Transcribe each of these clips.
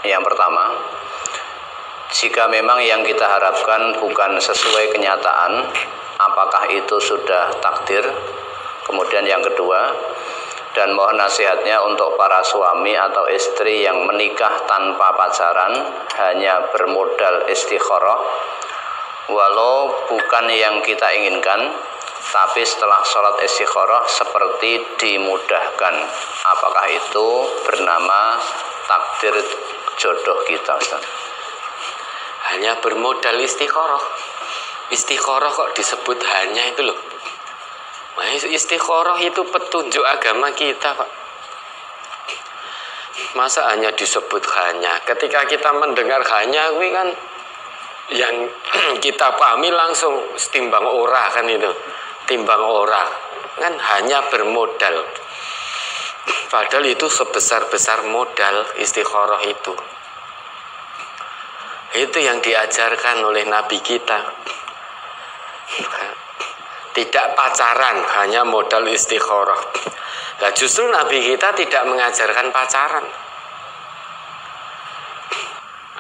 Yang pertama, jika memang yang kita harapkan bukan sesuai kenyataan, apakah itu sudah takdir? Kemudian yang kedua, dan mohon nasihatnya untuk para suami atau istri yang menikah tanpa pacaran, hanya bermodal istikharah, walau bukan yang kita inginkan, tapi setelah sholat istikharah seperti dimudahkan. Apakah itu bernama takdir jodoh kita, Ustaz? Hanya bermodal istikharah. Istikharah kok disebut hanya itu loh. Nah, istikharah itu petunjuk agama kita, Pak. Masa hanya disebut hanya? Ketika kita mendengar hanya, ini kan yang kita pahami langsung timbang ora kan itu. Timbang ora. Kan hanya bermodal. Padahal itu sebesar-besar modal istikharah itu. Itu yang diajarkan oleh Nabi kita. Tidak pacaran, hanya modal istikharah. Nah, justru Nabi kita tidak mengajarkan pacaran.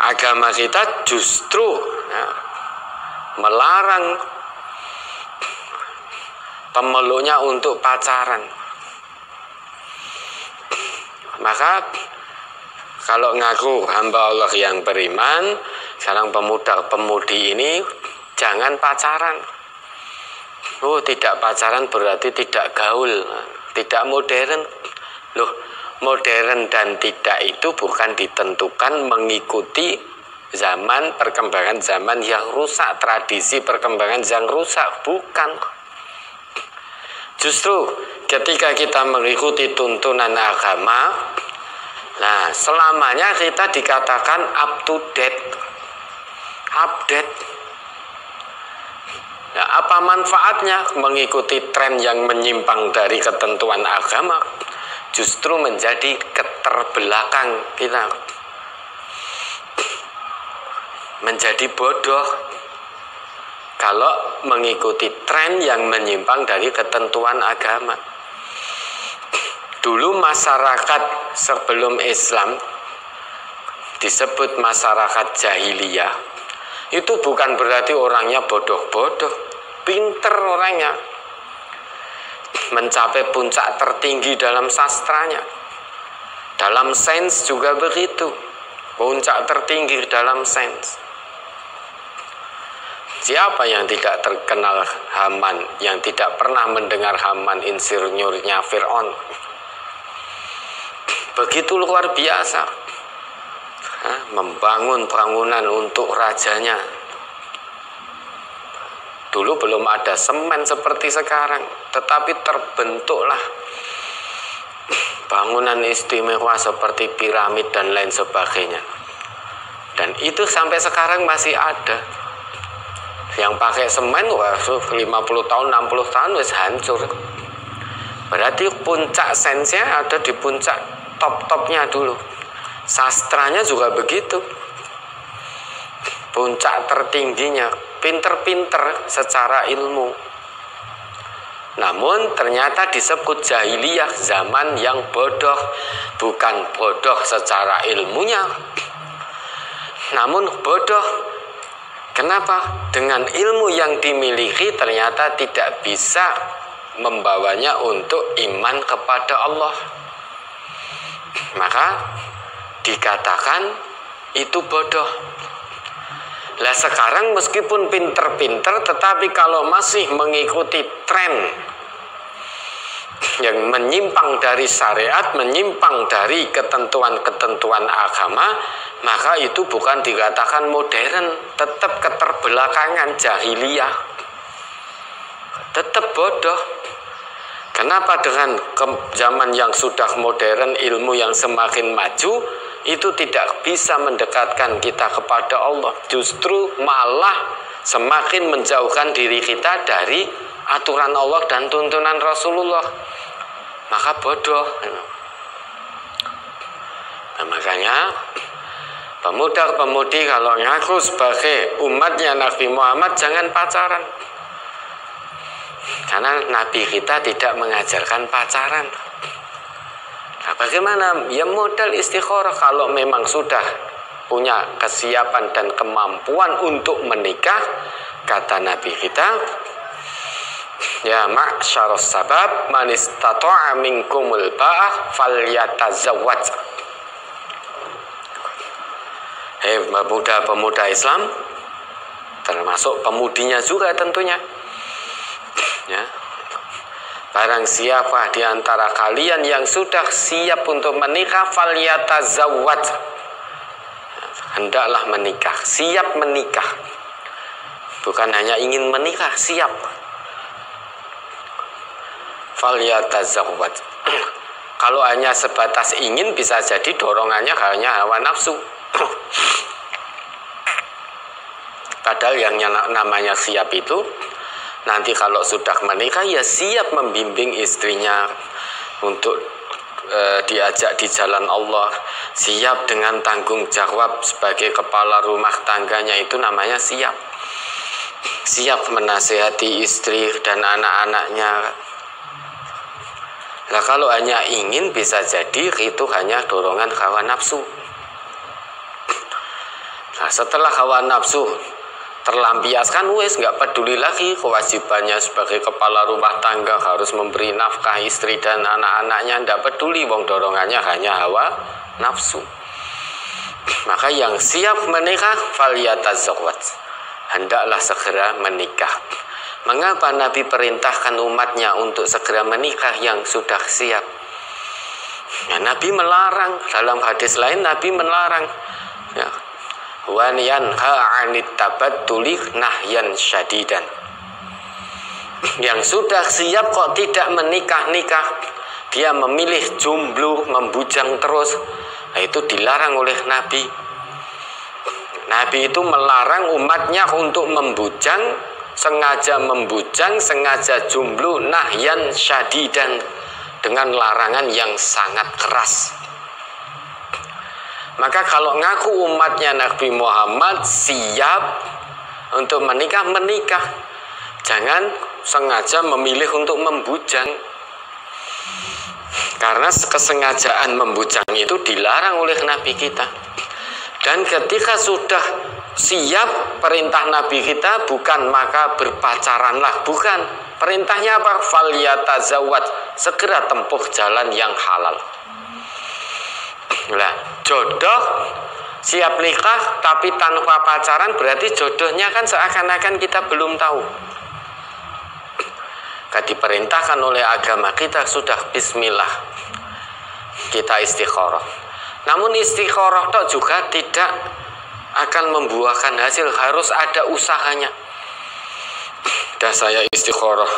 Agama kita justru melarang pemeluknya untuk pacaran. Maka kalau ngaku hamba Allah yang beriman, sekarang pemuda-pemudi ini jangan pacaran. Oh, tidak pacaran berarti tidak gaul, tidak modern. Loh, modern dan tidak itu bukan ditentukan mengikuti zaman, perkembangan zaman yang rusak, tradisi perkembangan yang rusak, bukan. Justru ketika kita mengikuti tuntunan agama, nah selamanya kita dikatakan up to date, update. Nah, apa manfaatnya mengikuti tren yang menyimpang dari ketentuan agama? Justru menjadi keterbelakang kita, menjadi bodoh kalau mengikuti tren yang menyimpang dari ketentuan agama. Dulu masyarakat sebelum Islam disebut masyarakat jahiliyah. Itu bukan berarti orangnya bodoh-bodoh, pinter orangnya, mencapai puncak tertinggi dalam sastranya. Dalam sains juga begitu, puncak tertinggi dalam sains. Siapa yang tidak terkenal Haman, yang tidak pernah mendengar Haman insinyurnya Fir'aun? Begitu luar biasa. Membangun bangunan untuk rajanya. Dulu belum ada semen seperti sekarang, tetapi terbentuklah bangunan istimewa seperti piramid dan lain sebagainya. Dan itu sampai sekarang masih ada. Yang pakai semen, wah 50 tahun, 60 tahun wis hancur. Berarti puncak sainsnya ada di puncak top-topnya dulu. Sastranya juga begitu, puncak tertingginya, pinter-pinter secara ilmu. Namun ternyata disebut jahiliyah, zaman yang bodoh. Bukan bodoh secara ilmunya, namun bodoh. Kenapa? Dengan ilmu yang dimiliki ternyata tidak bisa membawanya untuk iman kepada Allah. Maka dikatakan itu bodoh. Lah sekarang meskipun pinter-pinter, tetapi kalau masih mengikuti tren yang menyimpang dari syariat, menyimpang dari ketentuan-ketentuan agama, maka itu bukan dikatakan modern, tetap keterbelakangan, jahiliyah, tetap bodoh. Kenapa dengan zaman yang sudah modern, ilmu yang semakin maju, itu tidak bisa mendekatkan kita kepada Allah, justru malah semakin menjauhkan diri kita dari aturan Allah dan tuntunan Rasulullah. Maka bodoh. Nah, makanya pemuda-pemudi kalau ngaku sebagai umatnya Nabi Muhammad jangan pacaran, karena Nabi kita tidak mengajarkan pacaran. Nah, bagaimana? Ya modal istikharah. Kalau memang sudah punya kesiapan dan kemampuan untuk menikah, kata Nabi kita, ya ma'syarus sabab man istata'a minkumul ba'ah falyatazawwaj. Pemuda-pemuda Islam, termasuk pemudinya juga tentunya, ya, barang siapa di antara kalian yang sudah siap untuk menikah, falyatazawwaj, hendaklah menikah, siap menikah, bukan hanya ingin menikah, siap. Falyatazawwaj. Kalau hanya sebatas ingin, bisa jadi dorongannya hanya hawa nafsu. Padahal yang namanya siap itu, nanti kalau sudah menikah ya siap membimbing istrinya untuk diajak di jalan Allah, siap dengan tanggung jawab sebagai kepala rumah tangganya, itu namanya siap. Siap menasihati istri dan anak-anaknya. Nah, kalau hanya ingin, bisa jadi itu hanya dorongan hawa nafsu. Nah, setelah hawa nafsu terlampiaskan, wes nggak peduli lagi kewajibannya sebagai kepala rumah tangga harus memberi nafkah istri dan anak-anaknya, nggak peduli, wong dorongannya hanya hawa nafsu. Maka yang siap menikah, falyatazawwaj, hendaklah segera menikah. Mengapa Nabi perintahkan umatnya untuk segera menikah yang sudah siap? Ya, Nabi melarang, dalam hadis lain Nabi melarang, ya, wa yanha 'anit tabattuli nahyan syadidan. Yang sudah siap kok tidak menikah-nikah, dia memilih jomblo, membujang terus, nah, itu dilarang oleh Nabi. Nabi itu melarang umatnya untuk membujang, sengaja membujang, sengaja jomblo, nahyan syadidan, dengan larangan yang sangat keras. Maka kalau ngaku umatnya Nabi Muhammad siap untuk menikah, menikah. Jangan sengaja memilih untuk membujang. Karena kesengajaan membujang itu dilarang oleh Nabi kita. Dan ketika sudah siap, perintah Nabi kita bukan maka berpacaranlah, bukan. Perintahnya apa? Falyatazawwaj, segera tempuh jalan yang halal. Nah, jodoh siap nikah tapi tanpa pacaran, berarti jodohnya kan seakan-akan kita belum tahu. Diperintahkan oleh agama kita sudah bismillah, kita istikharah. Namun istikharah toh juga tidak akan membuahkan hasil, harus ada usahanya. Dah saya istikharah,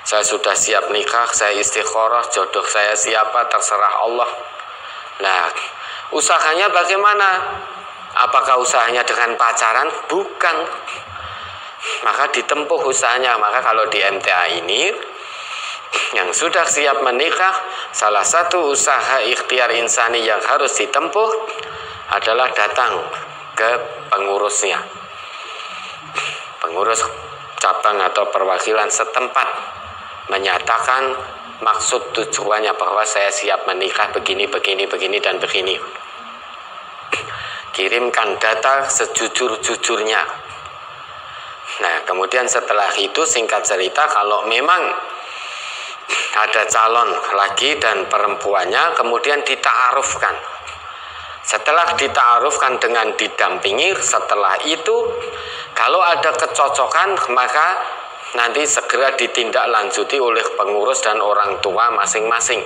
saya sudah siap nikah, saya istikharah, jodoh saya siapa terserah Allah. Nah, usahanya bagaimana? Apakah usahanya dengan pacaran? Bukan. Maka ditempuh usahanya. Maka kalau di MTA ini, yang sudah siap menikah, salah satu usaha ikhtiar insani yang harus ditempuh adalah datang ke pengurusnya, pengurus cabang atau perwakilan setempat, menyatakan maksud tujuannya bahwa saya siap menikah begini, dan begini. Kirimkan data sejujur-jujurnya. Nah, kemudian setelah itu singkat cerita, kalau memang ada calon laki dan perempuannya, kemudian dita'arufkan. Setelah dita'arufkan dengan didampingi, setelah itu kalau ada kecocokan, maka nanti segera ditindaklanjuti oleh pengurus dan orang tua masing-masing.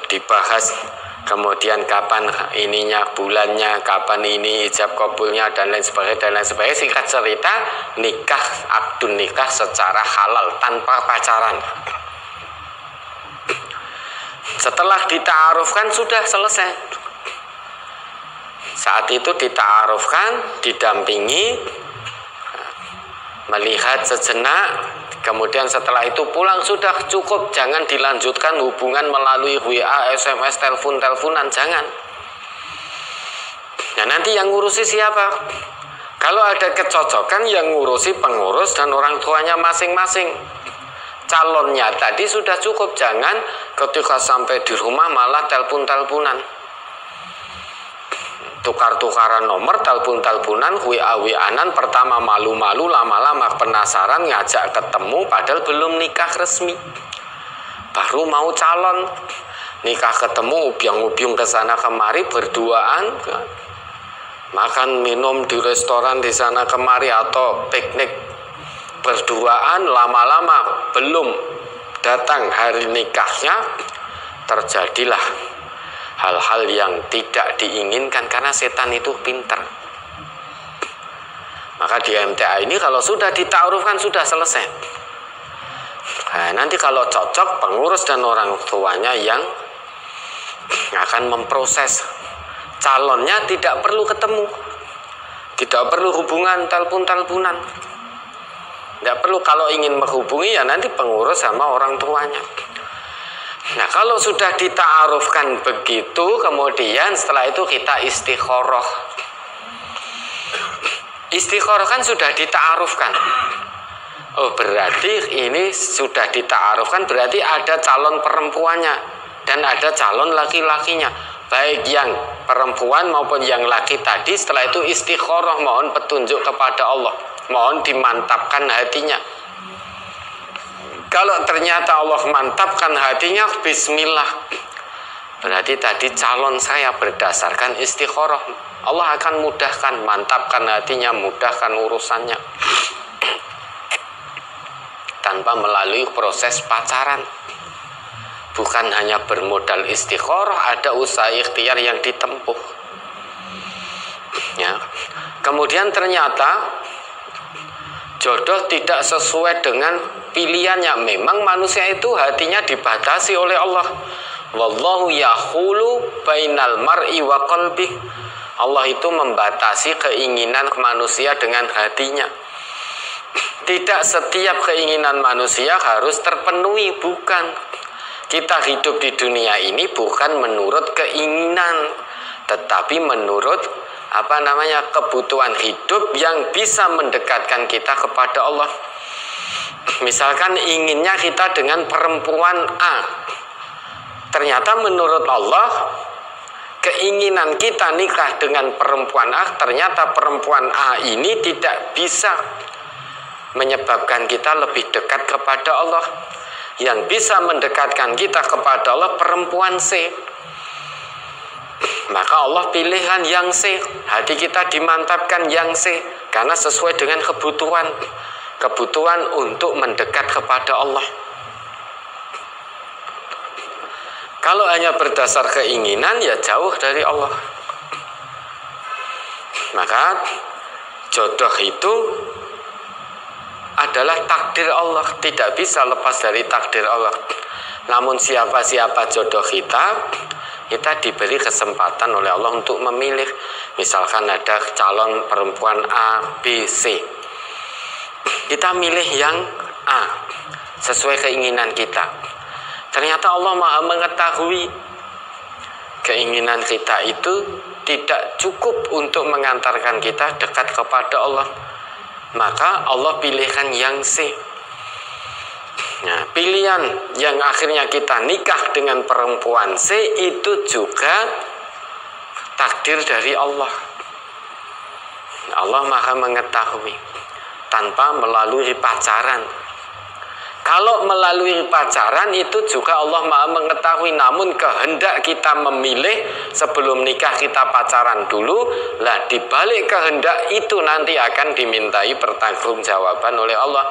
Dibahas kemudian kapan ininya, bulannya, kapan ini ijab kabulnya, dan lain sebagainya. Singkat cerita, nikah, akdun nikah secara halal tanpa pacaran. Setelah dita'arufkan sudah selesai. Saat itu dita'arufkan, didampingi, melihat sejenak, kemudian setelah itu pulang, sudah cukup. Jangan dilanjutkan hubungan melalui WA, SMS, teleponan, jangan. Nah, nanti yang ngurusi siapa? Kalau ada kecocokan, yang ngurusi pengurus dan orang tuanya masing-masing. Calonnya tadi sudah cukup, jangan ketika sampai di rumah malah teleponan. tukar-tukaran nomor, telepon-teleponan, WA-WA-an, pertama malu-malu, lama-lama penasaran, ngajak ketemu padahal belum nikah resmi, baru mau calon. Nikah ketemu, ubyang-ubyung ke sana kemari, berduaan, makan minum di restoran di sana kemari atau piknik berduaan, lama-lama belum datang hari nikahnya, terjadilah hal-hal yang tidak diinginkan karena setan itu pintar. Maka di MTA ini kalau sudah ditaarufkan sudah selesai. Nah, nanti kalau cocok, pengurus dan orang tuanya yang akan memproses. Calonnya tidak perlu ketemu, tidak perlu hubungan telepon-teleponan, tidak perlu. Kalau ingin menghubungi ya nanti pengurus sama orang tuanya. Nah, kalau sudah dita'arufkan begitu, kemudian setelah itu kita istikharah. Istikharah kan sudah dita'arufkan. Oh, berarti ini sudah dita'arufkan, berarti ada calon perempuannya dan ada calon laki-lakinya. Baik yang perempuan maupun yang laki tadi, setelah itu istikharah, mohon petunjuk kepada Allah, mohon dimantapkan hatinya. Kalau ternyata Allah mantapkan hatinya, bismillah, berarti tadi calon saya berdasarkan istikharah. Allah akan mudahkan, mantapkan hatinya, mudahkan urusannya tanpa melalui proses pacaran. Bukan hanya bermodal istikharah, ada usaha ikhtiar yang ditempuh. Ya. Kemudian ternyata jodoh tidak sesuai dengan pilihannya. Memang manusia itu hatinya dibatasi oleh Allah. Wallahu yahulu bainal mar'i wa qalbi. Allah itu membatasi keinginan manusia dengan hatinya. Tidak setiap keinginan manusia harus terpenuhi, bukan. Kita hidup di dunia ini bukan menurut keinginan, tetapi menurut kebutuhan hidup yang bisa mendekatkan kita kepada Allah. Misalkan inginnya kita dengan perempuan A, ternyata menurut Allah keinginan kita nikah dengan perempuan A, ternyata perempuan A ini tidak bisa menyebabkan kita lebih dekat kepada Allah. Yang bisa mendekatkan kita kepada Allah perempuan C. Maka Allah pilihan yang C. Hati kita dimantapkan yang C, karena sesuai dengan kebutuhan untuk mendekat kepada Allah. Kalau hanya berdasar keinginan, ya jauh dari Allah. Maka jodoh itu adalah takdir Allah, tidak bisa lepas dari takdir Allah. Namun siapa-siapa jodoh kita diberi kesempatan oleh Allah untuk memilih. Misalkan ada calon perempuan A, B, C, kita milih yang A sesuai keinginan kita. Ternyata Allah Maha mengetahui keinginan kita itu tidak cukup untuk mengantarkan kita dekat kepada Allah. Maka Allah pilihkan yang C. Nah, pilihan yang akhirnya kita nikah dengan perempuan C itu juga takdir dari Allah. Allah Maha mengetahui tanpa melalui pacaran. Kalau melalui pacaran itu juga Allah Maha mengetahui, namun kehendak kita memilih sebelum nikah kita pacaran dulu. Lah di balik kehendak itu nanti akan dimintai pertanggungjawaban oleh Allah.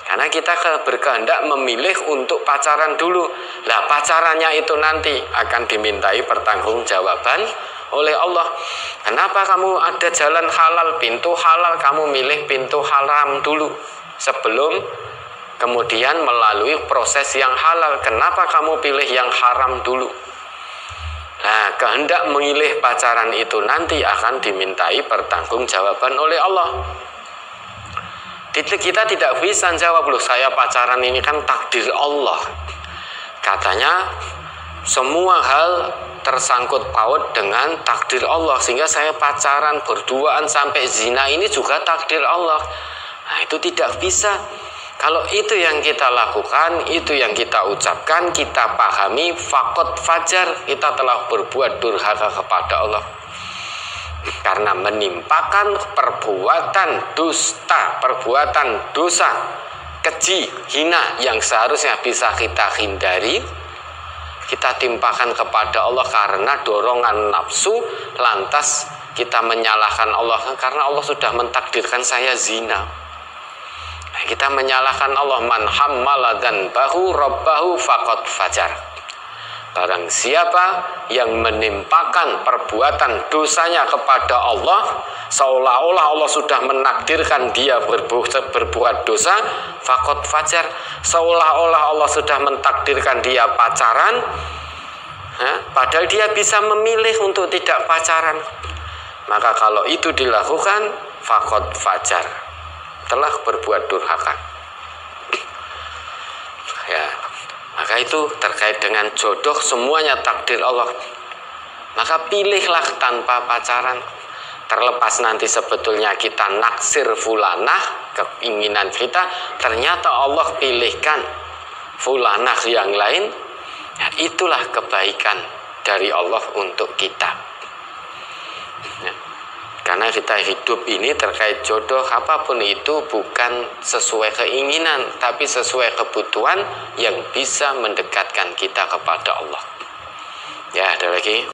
Karena kita berkehendak memilih untuk pacaran dulu. Lah pacarannya itu nanti akan dimintai pertanggungjawaban oleh Allah. Kenapa kamu ada jalan halal, pintu halal, kamu milih pintu haram dulu sebelum kemudian melalui proses yang halal? Kenapa kamu pilih yang haram dulu? Nah, kehendak memilih pacaran itu nanti akan dimintai pertanggungjawaban oleh Allah. Kita tidak bisa jawab, loh saya pacaran ini kan takdir Allah. Katanya semua hal tersangkut paut dengan takdir Allah, sehingga saya pacaran, berduaan sampai zina ini juga takdir Allah. Nah, itu tidak bisa. Kalau itu yang kita lakukan, itu yang kita ucapkan, kita pahami, faqad fajar, kita telah berbuat durhaka kepada Allah. Karena menimpakan perbuatan dusta, perbuatan dosa, keji, hina yang seharusnya bisa kita hindari, kita timpakan kepada Allah karena dorongan nafsu, lantas kita menyalahkan Allah karena Allah sudah mentakdirkan saya zina. Kita menyalahkan Allah, man hammala dzanbahu rabbahu faqad fajar. Barang siapa yang menimpakan perbuatan dosanya kepada Allah, seolah-olah Allah sudah menakdirkan dia berbuat dosa, faqad fajar. Seolah-olah Allah sudah mentakdirkan dia pacaran, padahal dia bisa memilih untuk tidak pacaran. Maka kalau itu dilakukan, faqad fajar, telah berbuat durhaka. Ya, maka itu terkait dengan jodoh, semuanya takdir Allah. Maka pilihlah tanpa pacaran. Terlepas nanti sebetulnya kita naksir fulanah, keinginan kita, ternyata Allah pilihkan fulanah yang lain, ya, itulah kebaikan dari Allah untuk kita. Ya. Karena kita hidup ini terkait jodoh, apapun itu bukan sesuai keinginan, tapi sesuai kebutuhan yang bisa mendekatkan kita kepada Allah. Ya, ada lagi.